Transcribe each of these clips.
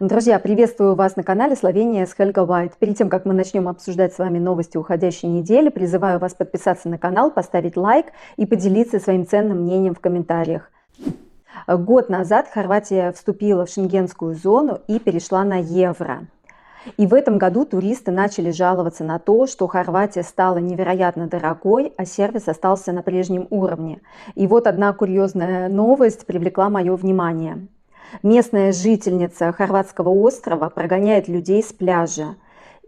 Друзья, приветствую вас на канале Словения с Helga White. Перед тем, как мы начнем обсуждать с вами новости уходящей недели, призываю вас подписаться на канал, поставить лайк и поделиться своим ценным мнением в комментариях. Год назад Хорватия вступила в шенгенскую зону и перешла на евро. И в этом году туристы начали жаловаться на то, что Хорватия стала невероятно дорогой, а сервис остался на прежнем уровне. И вот одна курьезная новость привлекла мое внимание. Местная жительница хорватского острова прогоняет людей с пляжа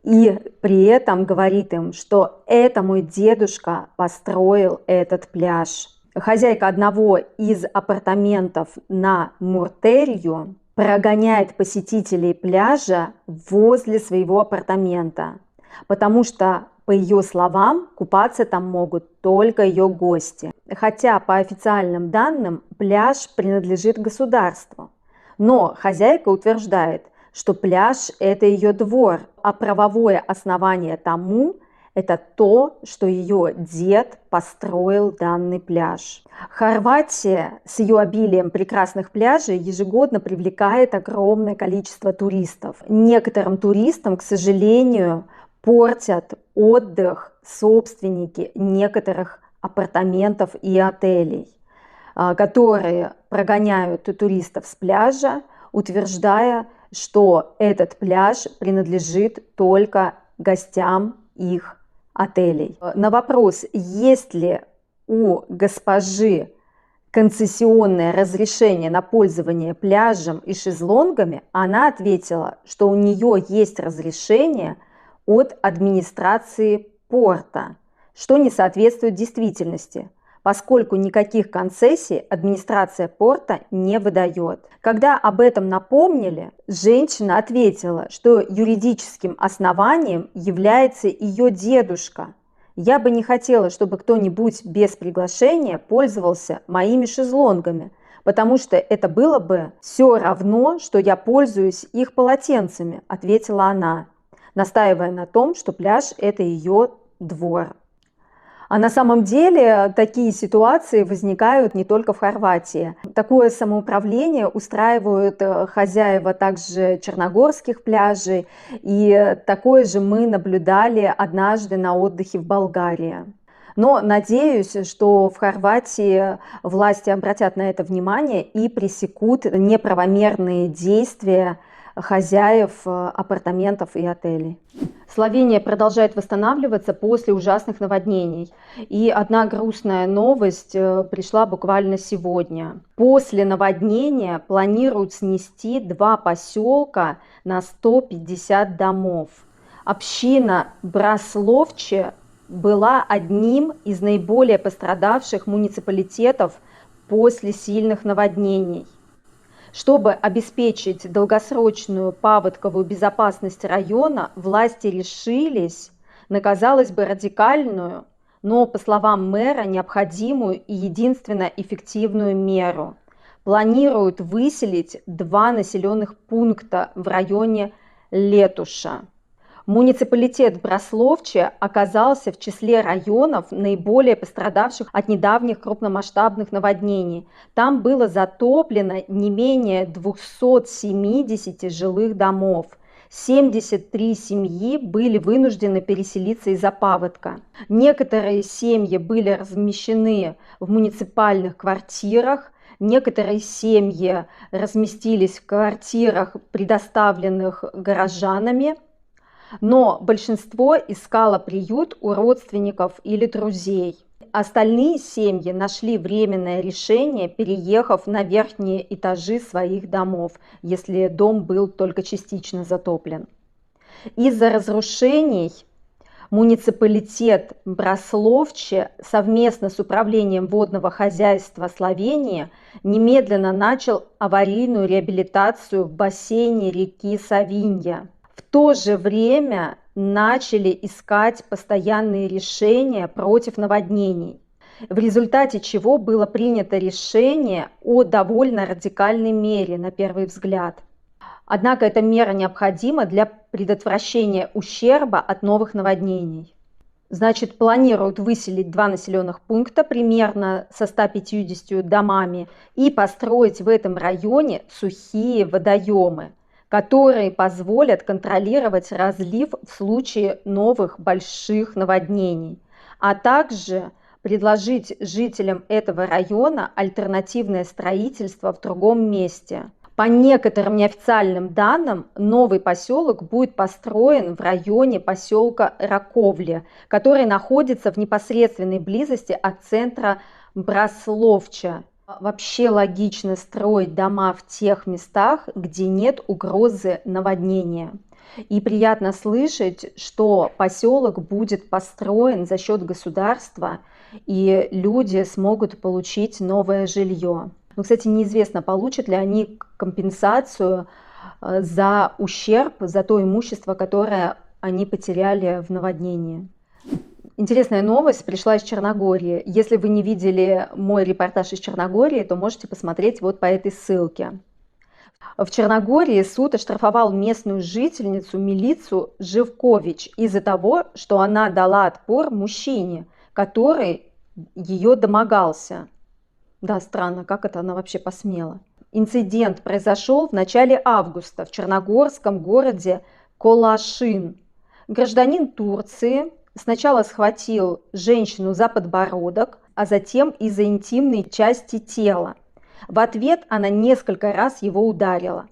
и при этом говорит им, что это мой дедушка построил этот пляж. Хозяйка одного из апартаментов на Муртерью прогоняет посетителей пляжа возле своего апартамента, потому что, по ее словам, купаться там могут только ее гости. Хотя по официальным данным пляж принадлежит государству. Но хозяйка утверждает, что пляж – это ее двор, а правовое основание тому – это то, что ее дед построил данный пляж. Хорватия с ее обилием прекрасных пляжей ежегодно привлекает огромное количество туристов. Некоторым туристам, к сожалению, портят отдых собственники некоторых апартаментов и отелей, которые прогоняют туристов с пляжа, утверждая, что этот пляж принадлежит только гостям их отелей. На вопрос, есть ли у госпожи концессионное разрешение на пользование пляжем и шезлонгами, она ответила, что у нее есть разрешение от администрации порта, что не соответствует действительности, поскольку никаких концессий администрация порта не выдает. Когда об этом напомнили, женщина ответила, что юридическим основанием является ее дедушка. Я бы не хотела, чтобы кто-нибудь без приглашения пользовался моими шезлонгами, потому что это было бы все равно, что я пользуюсь их полотенцами, ответила она, настаивая на том, что пляж – это ее двор. А на самом деле такие ситуации возникают не только в Хорватии. Такое самоуправление устраивают хозяева также черногорских пляжей. И такое же мы наблюдали однажды на отдыхе в Болгарии. Но надеюсь, что в Хорватии власти обратят на это внимание и пресекут неправомерные действия хозяев апартаментов и отелей. Словения продолжает восстанавливаться после ужасных наводнений. И одна грустная новость пришла буквально сегодня. После наводнения планируют снести 2 поселка на 150 домов. Община Брасловче была одним из наиболее пострадавших муниципалитетов после сильных наводнений. Чтобы обеспечить долгосрочную паводковую безопасность района, власти решились на, казалось бы, радикальную, но, по словам мэра, необходимую и единственно эффективную меру. Планируют выселить 2 населенных пункта в районе Летуша. Муниципалитет Брасловче оказался в числе районов, наиболее пострадавших от недавних крупномасштабных наводнений. Там было затоплено не менее 270 жилых домов. 73 семьи были вынуждены переселиться из-за паводка. Некоторые семьи были размещены в муниципальных квартирах, некоторые семьи разместились в квартирах, предоставленных горожанами, но большинство искало приют у родственников или друзей. Остальные семьи нашли временное решение, переехав на верхние этажи своих домов, если дом был только частично затоплен. Из-за разрушений муниципалитет Брасловче совместно с управлением водного хозяйства Словении немедленно начал аварийную реабилитацию в бассейне реки Савинья. В то же время начали искать постоянные решения против наводнений, в результате чего было принято решение о довольно радикальной мере на первый взгляд. Однако эта мера необходима для предотвращения ущерба от новых наводнений. Значит, планируют выселить 2 населенных пункта примерно со 150 домами и построить в этом районе сухие водоемы, которые позволят контролировать разлив в случае новых больших наводнений, а также предложить жителям этого района альтернативное строительство в другом месте. По некоторым неофициальным данным, новый поселок будет построен в районе поселка Раковли, который находится в непосредственной близости от центра Брасловча. Вообще логично строить дома в тех местах, где нет угрозы наводнения. И приятно слышать, что поселок будет построен за счет государства, и люди смогут получить новое жилье. Но, кстати, неизвестно, получат ли они компенсацию за ущерб, за то имущество, которое они потеряли в наводнении. Интересная новость пришла из Черногории. Если вы не видели мой репортаж из Черногории, то можете посмотреть вот по этой ссылке. В Черногории суд оштрафовал местную жительницу Милицу Живкович из-за того, что она дала отпор мужчине, который ее домогался. Да, странно, как это она вообще посмела. Инцидент произошел в начале августа в черногорском городе Колашин. Гражданин Турции сначала схватил женщину за подбородок, а затем и за интимные части тела. В ответ она несколько раз его ударила.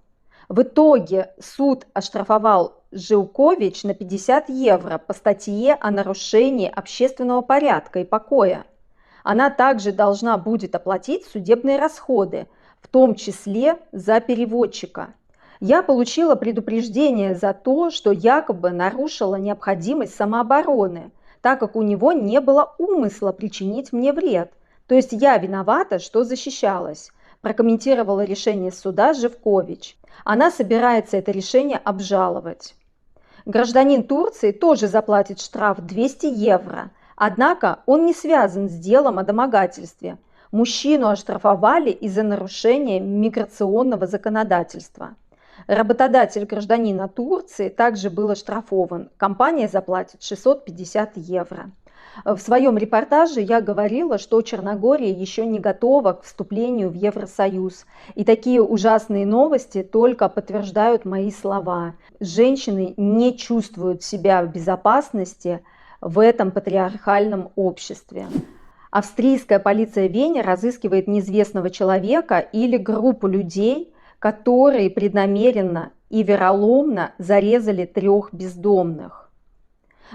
В итоге суд оштрафовал Живкович на 50 евро по статье о нарушении общественного порядка и покоя. Она также должна будет оплатить судебные расходы, в том числе за переводчика. Я получила предупреждение за то, что якобы нарушила необходимость самообороны, так как у него не было умысла причинить мне вред. То есть я виновата, что защищалась, прокомментировала решение суда Живкович. Она собирается это решение обжаловать. Гражданин Турции тоже заплатит штраф 200 евро. Однако он не связан с делом о домогательстве. Мужчину оштрафовали из-за нарушения миграционного законодательства. Работодатель гражданина Турции также был оштрафован. Компания заплатит 650 евро. В своем репортаже я говорила, что Черногория еще не готова к вступлению в Евросоюз. И такие ужасные новости только подтверждают мои слова. Женщины не чувствуют себя в безопасности в этом патриархальном обществе. Австрийская полиция в Вене разыскивает неизвестного человека или группу людей, которые преднамеренно и вероломно зарезали 3 бездомных.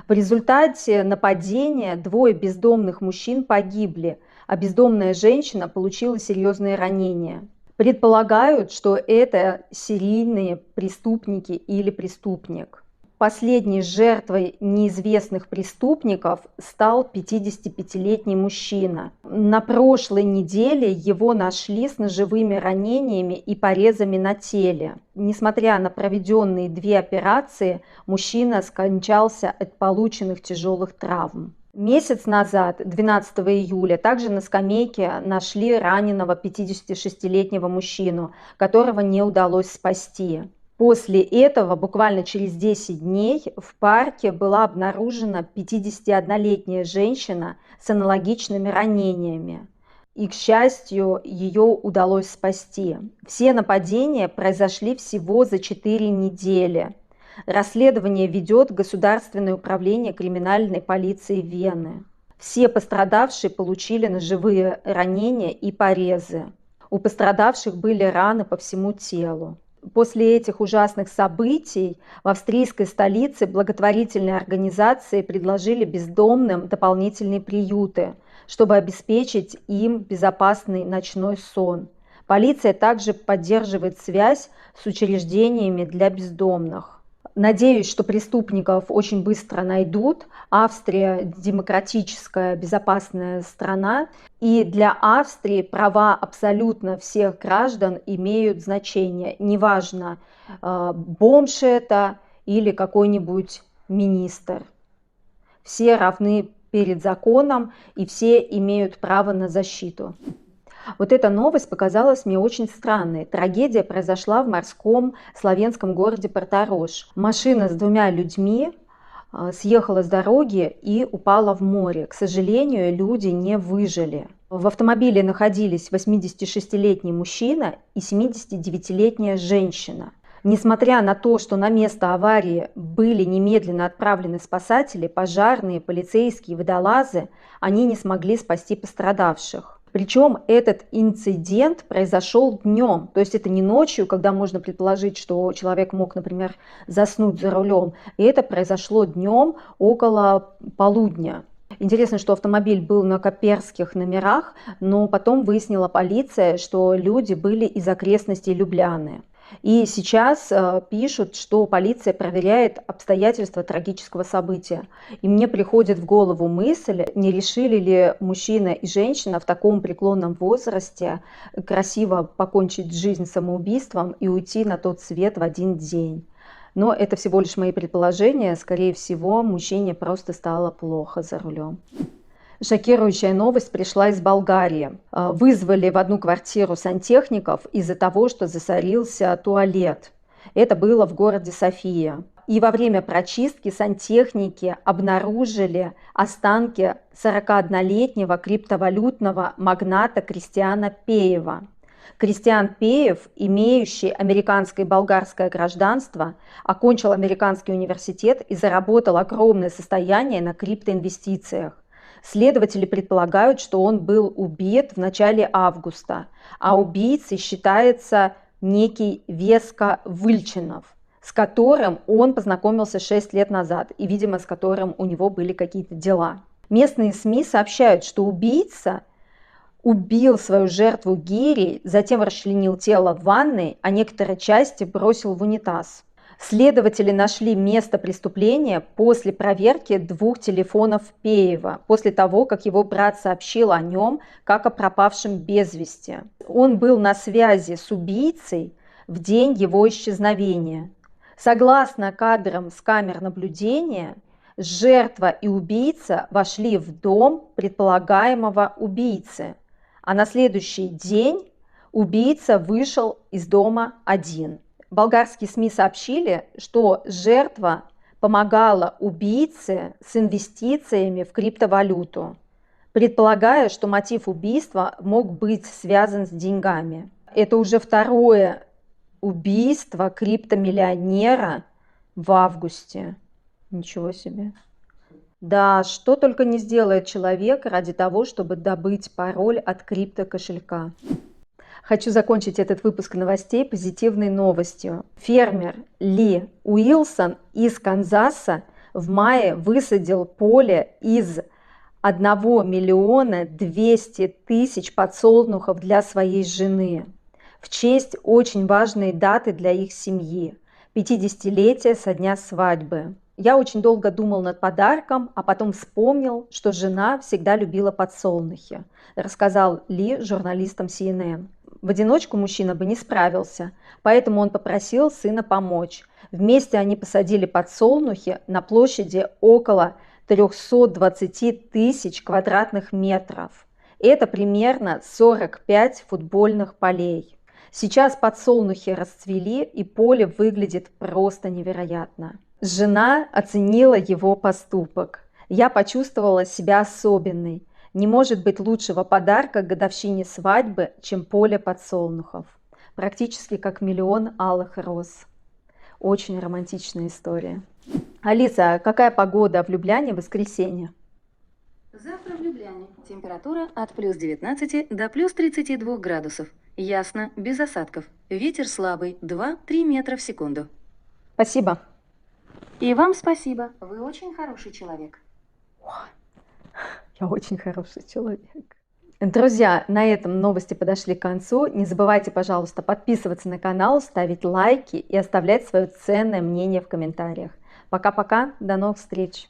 В результате нападения 2 бездомных мужчин погибли, а бездомная женщина получила серьезные ранения. Предполагают, что это серийные преступники или преступник. Последней жертвой неизвестных преступников стал 55-летний мужчина. На прошлой неделе его нашли с ножевыми ранениями и порезами на теле. Несмотря на проведенные 2 операции, мужчина скончался от полученных тяжелых травм. Месяц назад, 12 июля, также на скамейке нашли раненого 56-летнего мужчину, которого не удалось спасти. После этого, буквально через 10 дней, в парке была обнаружена 51-летняя женщина с аналогичными ранениями. И, к счастью, ее удалось спасти. Все нападения произошли всего за 4 недели. Расследование ведет Государственное управление криминальной полиции Вены. Все пострадавшие получили ножевые ранения и порезы. У пострадавших были раны по всему телу. После этих ужасных событий в австрийской столице благотворительные организации предложили бездомным дополнительные приюты, чтобы обеспечить им безопасный ночной сон. Полиция также поддерживает связь с учреждениями для бездомных. Надеюсь, что преступников очень быстро найдут. Австрия демократическая, безопасная страна. И для Австрии права абсолютно всех граждан имеют значение. Неважно, бомж это или какой-нибудь министр. Все равны перед законом и все имеют право на защиту. Вот эта новость показалась мне очень странной. Трагедия произошла в морском славянском городе Порторож. Машина с 2 людьми съехала с дороги и упала в море. К сожалению, люди не выжили. В автомобиле находились 86-летний мужчина и 79-летняя женщина. Несмотря на то, что на место аварии были немедленно отправлены спасатели, пожарные, полицейские, водолазы, они не смогли спасти пострадавших. Причем этот инцидент произошел днем, то есть это не ночью, когда можно предположить, что человек мог, например, заснуть за рулем. И это произошло днем около полудня. Интересно, что автомобиль был на коперских номерах, но потом выяснила полиция, что люди были из окрестностей Любляны. И сейчас пишут, что полиция проверяет обстоятельства трагического события. И мне приходит в голову мысль, не решили ли мужчина и женщина в таком преклонном возрасте красиво покончить жизнь самоубийством и уйти на тот свет в один день. Но это всего лишь мои предположения. Скорее всего, мужчине просто стало плохо за рулем. Шокирующая новость пришла из Болгарии. Вызвали в одну квартиру сантехников из-за того, что засорился туалет. Это было в городе София. И во время прочистки сантехники обнаружили останки 41-летнего криптовалютного магната Кристиана Пеева. Кристиан Пеев, имеющий американское и болгарское гражданство, окончил американский университет и заработал огромное состояние на криптоинвестициях. Следователи предполагают, что он был убит в начале августа, а убийцей считается некий Веска Выльчинов, с которым он познакомился 6 лет назад и, видимо, с которым у него были какие-то дела. Местные СМИ сообщают, что убийца убил свою жертву гирей, затем расчленил тело в ванной, а некоторые части бросил в унитаз. Следователи нашли место преступления после проверки 2 телефонов Пеева, после того, как его брат сообщил о нем как о пропавшем без вести. Он был на связи с убийцей в день его исчезновения. Согласно кадрам с камер наблюдения, жертва и убийца вошли в дом предполагаемого убийцы, а на следующий день убийца вышел из дома один. Болгарские СМИ сообщили, что жертва помогала убийце с инвестициями в криптовалюту, предполагая, что мотив убийства мог быть связан с деньгами. Это уже второе убийство криптомиллионера в августе. Ничего себе. Да, что только не сделает человек ради того, чтобы добыть пароль от криптокошелька. Хочу закончить этот выпуск новостей позитивной новостью. Фермер Ли Уилсон из Канзаса в мае высадил поле из 1 200 000 подсолнухов для своей жены в честь очень важной даты для их семьи – 50-летия со дня свадьбы. Я очень долго думал над подарком, а потом вспомнил, что жена всегда любила подсолнухи, рассказал Ли журналистам CNN. В одиночку мужчина бы не справился, поэтому он попросил сына помочь. Вместе они посадили подсолнухи на площади около 320 000 квадратных метров. Это примерно 45 футбольных полей. Сейчас подсолнухи расцвели, и поле выглядит просто невероятно. Жена оценила его поступок. Я почувствовала себя особенной. Не может быть лучшего подарка к годовщине свадьбы, чем поле подсолнухов. Практически как 1 000 000 алых роз. Очень романтичная история. Алиса, какая погода в Любляне в воскресенье? Завтра в Любляне температура от плюс 19 до плюс 32 градусов. Ясно, без осадков. Ветер слабый, 2-3 метра в секунду. Спасибо. И вам спасибо. Вы очень хороший человек. Я очень хороший человек. Друзья, на этом новости подошли к концу. Не забывайте, пожалуйста, подписываться на канал, ставить лайки и оставлять свое ценное мнение в комментариях. Пока-пока, до новых встреч!